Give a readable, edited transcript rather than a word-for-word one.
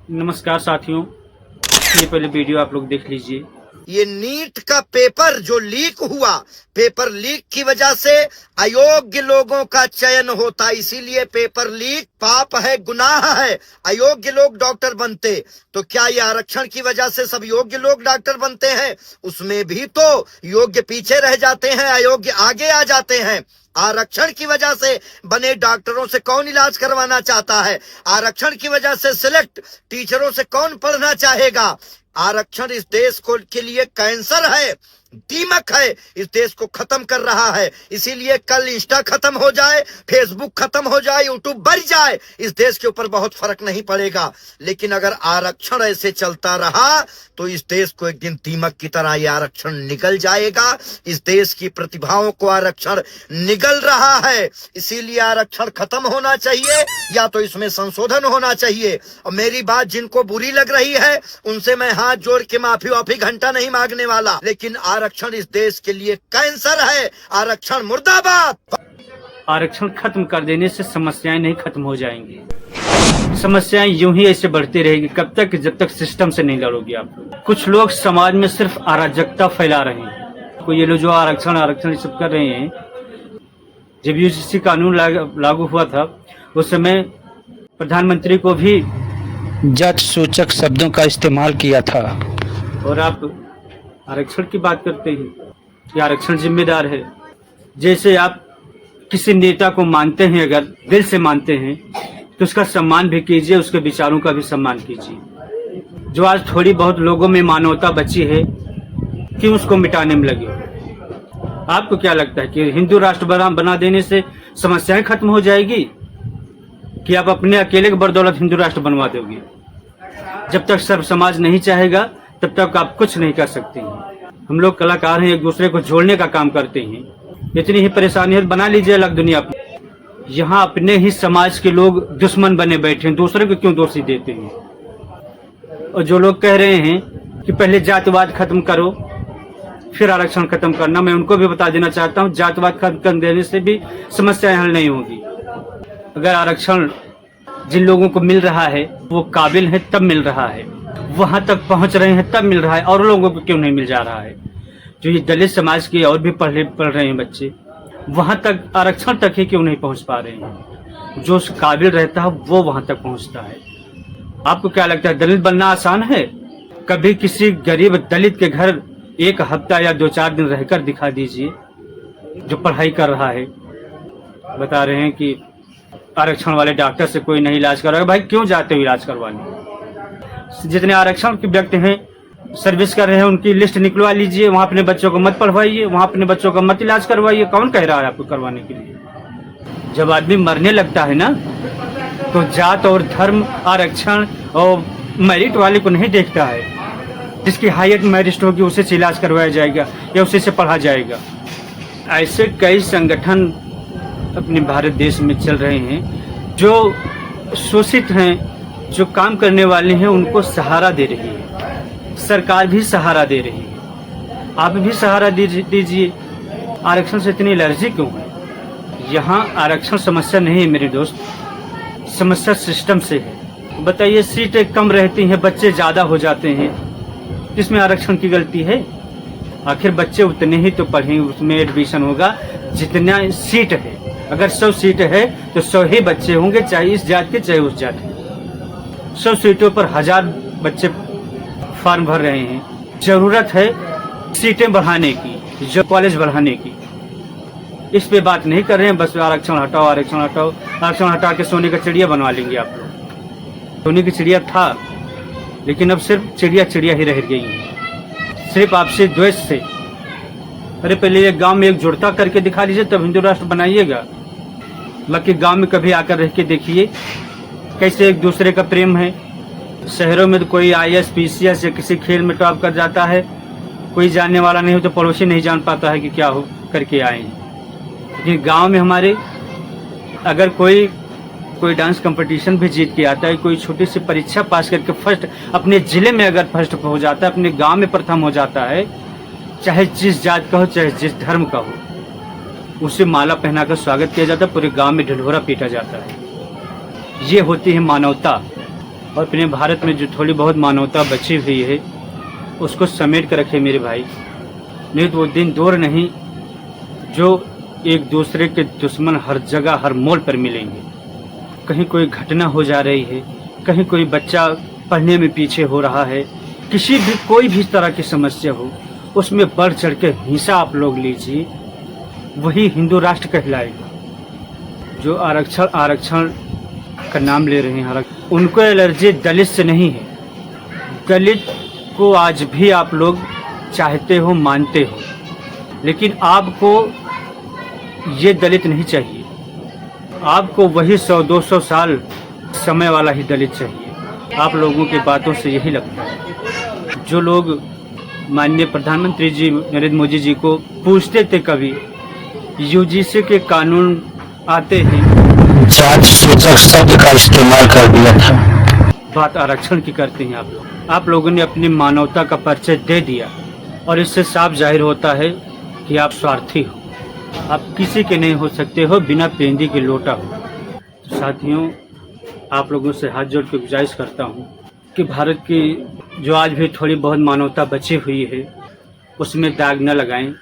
नमस्कार साथियों, ये पहले वीडियो आप लोग देख लीजिए। ये नीट का पेपर जो लीक हुआ, पेपर लीक की वजह से अयोग्य लोगों का चयन होता, इसीलिए पेपर लीक पाप है, गुनाह है। अयोग्य लोग डॉक्टर बनते, तो क्या ये आरक्षण की वजह से सब योग्य लोग डॉक्टर बनते हैं? उसमें भी तो योग्य पीछे रह जाते हैं, अयोग्य आगे आ जाते हैं। आरक्षण की वजह से बने डॉक्टरों से कौन इलाज करवाना चाहता है? आरक्षण की वजह से सिलेक्ट टीचरों से कौन पढ़ना चाहेगा? आरक्षण इस देश को के लिए कैंसर है, दीमक है, इस देश को खत्म कर रहा है। इसीलिए कल इंस्टा खत्म हो जाए, फेसबुक खत्म हो जाए, यूट्यूब बढ़ जाए, इस देश के ऊपर बहुत फर्क नहीं पड़ेगा। लेकिन अगर आरक्षण ऐसे चलता रहा तो इस देश को एक दिन दीमक की तरह ये आरक्षण निगल जाएगा। इस देश की प्रतिभाओं को आरक्षण निगल रहा है। इसीलिए आरक्षण खत्म होना चाहिए या तो इसमें संशोधन होना चाहिए। और मेरी बात जिनको बुरी लग रही है उनसे मैं हाथ जोड़ के माफी घंटा नहीं मांगने वाला, लेकिन आरक्षण इस देश के लिए कैंसर है। आरक्षण मुर्दाबाद। आरक्षण खत्म कर देने से समस्याएं नहीं खत्म हो जाएंगी। समस्याएं यूं ही ऐसे बढ़ती रहेगी कब तक, जब तक सिस्टम से नहीं लड़ोगे आप लोग। कुछ लोग समाज में सिर्फ अराजकता फैला रहे हैं। कोई ये लोग जो आरक्षण सब कर रहे हैं, जब यूजीसी कानून लागू हुआ था उस समय प्रधानमंत्री को भी जात सूचक शब्दों का इस्तेमाल किया था। और आप आरक्षण की बात करते हैं कि आरक्षण जिम्मेदार है। जैसे आप किसी नेता को मानते हैं, अगर दिल से मानते हैं तो उसका सम्मान भी कीजिए, उसके विचारों का भी सम्मान कीजिए। जो आज थोड़ी बहुत लोगों में मानवता बची है, क्यों उसको मिटाने में लगे? आपको क्या लगता है कि हिंदू राष्ट्र बना देने से समस्याएं खत्म हो जाएगी, कि आप अपने अकेले के बदौलत हिंदू राष्ट्र बनवा दोगे? जब तक सर्व समाज नहीं चाहेगा तब तक आप कुछ नहीं कर सकते हैं। हम लोग कलाकार हैं, एक दूसरे को जोड़ने का काम करते हैं। इतनी ही परेशानी है, बना लीजिए अलग दुनिया। यहाँ अपने ही समाज के लोग दुश्मन बने बैठे हैं, दूसरे को क्यों दोषी देते हैं? और जो लोग कह रहे हैं कि पहले जातिवाद खत्म करो फिर आरक्षण खत्म करना, मैं उनको भी बता देना चाहता हूँ, जातिवाद खत्म कर देने से भी समस्याएं हल नहीं होगी। अगर आरक्षण जिन लोगों को मिल रहा है वो काबिल है तब मिल रहा है, वहां तक पहुंच रहे हैं तब मिल रहा है, और लोगों को क्यों नहीं मिल जा रहा है? जो ये दलित समाज के और भी पढ़ रहे हैं बच्चे, वहां तक आरक्षण तक ही क्यों नहीं पहुंच पा रहे हैं? जो काबिल रहता है वो वहां तक पहुंचता है। आपको क्या लगता है दलित बनना आसान है? कभी किसी गरीब दलित के घर एक हफ्ता या 2-4 दिन रहकर दिखा दीजिए, जो पढ़ाई कर रहा है। बता रहे हैं कि आरक्षण वाले डॉक्टर से कोई नहीं इलाज करवाएगा। भाई क्यों जाते हो इलाज करवाने? जितने आरक्षण के व्यक्ति हैं, सर्विस कर रहे हैं, उनकी लिस्ट निकलवा लीजिए। वहां अपने बच्चों को मत पढ़वाइए, वहां अपने बच्चों का मत इलाज करवाइए। कौन कह रहा है आपको करवाने के लिए? जब आदमी मरने लगता है ना, तो जात और धर्म, आरक्षण और मेरिट वाले को नहीं देखता है। जिसकी हाईएस्ट मेरिट होगी उसे से इलाज करवाया जाएगा या उसे से पढ़ा जाएगा। ऐसे कई संगठन अपने भारत देश में चल रहे हैं जो शोषित हैं, जो काम करने वाले हैं, उनको सहारा दे रही है। सरकार भी सहारा दे रही है, आप भी सहारा दीजिए। आरक्षण से इतनी एलर्जी क्यों है? यहाँ आरक्षण समस्या नहीं है मेरे दोस्त, समस्या सिस्टम से है। बताइए, सीटें कम रहती हैं, बच्चे ज़्यादा हो जाते हैं, इसमें आरक्षण की गलती है? आखिर बच्चे उतने ही तो पढ़ेंगे, उसमें एडमिशन होगा जितना सीट है। अगर 100 सीट है तो 100 ही बच्चे होंगे, चाहे इस जात के चाहे उस जात के। 100 सीटों पर 1000 बच्चे फॉर्म भर रहे हैं। जरूरत है सीटें बढ़ाने की, जो कॉलेज बढ़ाने की। इस पे बात नहीं कर रहे हैं, बस आरक्षण हटाओ, आरक्षण हटाओ। आरक्षण हटा के सोने का चिड़िया बनवा लेंगे आप लोग। सोने की चिड़िया था, लेकिन अब सिर्फ चिड़िया ही रह गई है, सिर्फ आपसे द्वेष से। अरे पहले एक गांव में एकजुटता करके दिखा लीजिए, तब हिंदू राष्ट्र बनाइएगा। बाकी गांव में कभी आकर रह के देखिए कैसे एक दूसरे का प्रेम है। शहरों में तो कोई IAS PCS या किसी खेल में टॉप कर जाता है, कोई जानने वाला नहीं हो तो पड़ोसी नहीं जान पाता है कि क्या हो करके आए हैं। लेकिन गांव में हमारे अगर कोई डांस कंपटीशन भी जीत के आता है, कोई छोटी सी परीक्षा पास करके फर्स्ट, अपने जिले में अगर फर्स्ट हो जाता है, अपने गांव में प्रथम हो जाता है, चाहे जिस जात का हो चाहे जिस धर्म का हो, उसे माला पहनाकर स्वागत किया जाता है, पूरे गांव में ढिढोरा पीटा जाता है। ये होती है मानवता। और अपने भारत में जो थोड़ी बहुत मानवता बची हुई है उसको समेट कर रखे मेरे भाई। नहीं तो वो दिन दूर नहीं जो एक दूसरे के दुश्मन हर जगह हर मोड़ पर मिलेंगे। कहीं कोई घटना हो जा रही है, कहीं कोई बच्चा पढ़ने में पीछे हो रहा है, किसी भी कोई भी तरह की समस्या हो, उसमें बढ़ चढ़ के हिस्सा आप लोग लीजिए, वही हिंदू राष्ट्र कहलाएगा। जो आरक्षण का नाम ले रहे हैं, उनको एलर्जी दलित से नहीं है। दलित को आज भी आप लोग चाहते हो, मानते हो, लेकिन आपको ये दलित नहीं चाहिए। आपको वही 100-200 साल समय वाला ही दलित चाहिए। आप लोगों की बातों से यही लगता है। जो लोग माननीय प्रधानमंत्री जी नरेंद्र मोदी जी को पूछते थे, कभी यूजीसी के कानून आते हैं, जात सूचक शब्द का इस्तेमाल कर दिया था। बात आरक्षण की करते हैं आप लोग। आप लोगों ने अपनी मानवता का परिचय दे दिया और इससे साफ जाहिर होता है कि आप स्वार्थी हो। आप किसी के नहीं हो सकते हो, बिना पेंदी के लोटा हो। तो साथियों, आप लोगों से हाथ जोड़ के गुजारिश करता हूँ कि भारत की जो आज भी थोड़ी बहुत मानवता बची हुई है उसमें दाग न लगाएं।